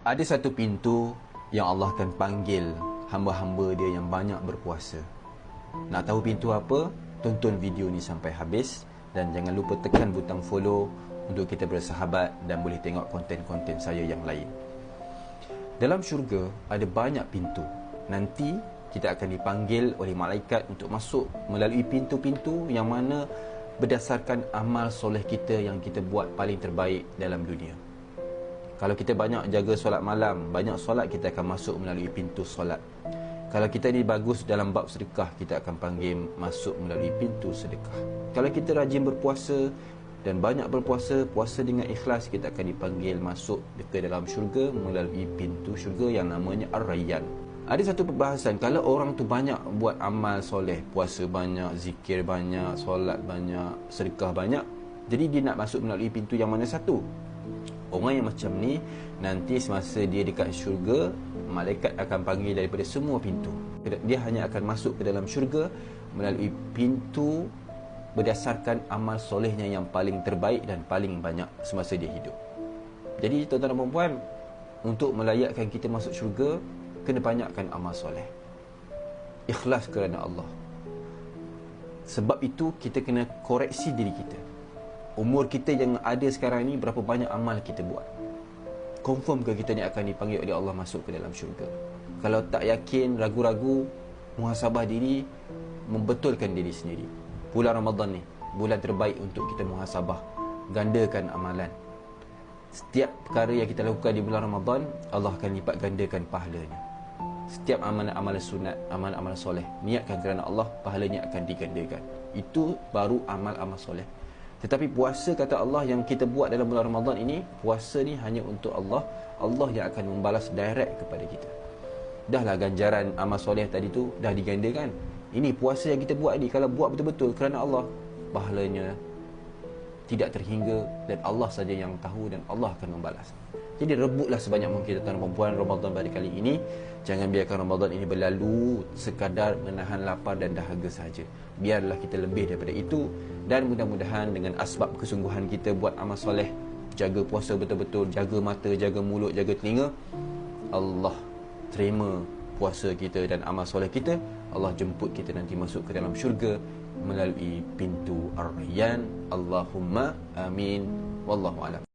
Ada satu pintu yang Allah akan panggil hamba-hamba dia yang banyak berpuasa. Nak tahu pintu apa? Tonton video ni sampai habis dan jangan lupa tekan butang follow untuk kita bersahabat dan boleh tengok konten-konten saya yang lain. Dalam syurga ada banyak pintu. Nanti kita akan dipanggil oleh malaikat untuk masuk melalui pintu-pintu yang mana berdasarkan amal soleh kita yang kita buat paling terbaik dalam dunia. Kalau kita banyak jaga solat malam, banyak solat, kita akan masuk melalui pintu solat. Kalau kita ni bagus dalam bab sedekah, kita akan panggil masuk melalui pintu sedekah. Kalau kita rajin berpuasa dan banyak berpuasa, puasa dengan ikhlas, kita akan dipanggil masuk ke dalam syurga melalui pintu syurga yang namanya Ar-Rayyan. Ada satu perbahasan, kalau orang tu banyak buat amal soleh, puasa banyak, zikir banyak, solat banyak, sedekah banyak, jadi dia nak masuk melalui pintu yang mana satu? Orang yang macam ni, nanti semasa dia dekat syurga, malaikat akan panggil daripada semua pintu. Dia hanya akan masuk ke dalam syurga melalui pintu berdasarkan amal solehnya yang paling terbaik dan paling banyak semasa dia hidup. Jadi tuan-tuan dan puan-puan, untuk melayakkan kita masuk syurga, kena banyakkan amal soleh. Ikhlas kerana Allah. Sebab itu kita kena koreksi diri kita. Umur kita yang ada sekarang ni, berapa banyak amal kita buat? Confirm ke kita ni akan dipanggil oleh Allah masuk ke dalam syurga? Kalau tak yakin, ragu-ragu, muhasabah diri, membetulkan diri sendiri. Bulan Ramadan ni bulan terbaik untuk kita muhasabah, gandakan amalan. Setiap perkara yang kita lakukan di bulan Ramadan, Allah akan lipat gandakan pahalanya. Setiap amalan-amalan sunat, amalan-amalan soleh, niatkan kerana Allah, pahalanya akan digandakan. Itu baru amal-amal soleh. Tetapi puasa, kata Allah, yang kita buat dalam bulan Ramadan ini, puasa ni hanya untuk Allah. Allah yang akan membalas direct kepada kita. Dahlah ganjaran amal soleh tadi tu dah digandakan. Ini puasa yang kita buat ni, kalau buat betul-betul kerana Allah, pahalanya tidak terhingga dan Allah saja yang tahu dan Allah akan membalas. Jadi rebutlah sebanyak mungkin tuan-tuan dan puan Ramadan pada kali ini. Jangan biarkan Ramadan ini berlalu sekadar menahan lapar dan dahaga sahaja. Biarlah kita lebih daripada itu. Dan mudah-mudahan dengan asbab kesungguhan kita buat amal soleh, jaga puasa betul-betul, jaga mata, jaga mulut, jaga telinga, Allah terima puasa kita dan amal soleh kita. Allah jemput kita nanti masuk ke dalam syurga melalui pintu Ar-Rayyan. Allahumma amin. Wallahu a'lam.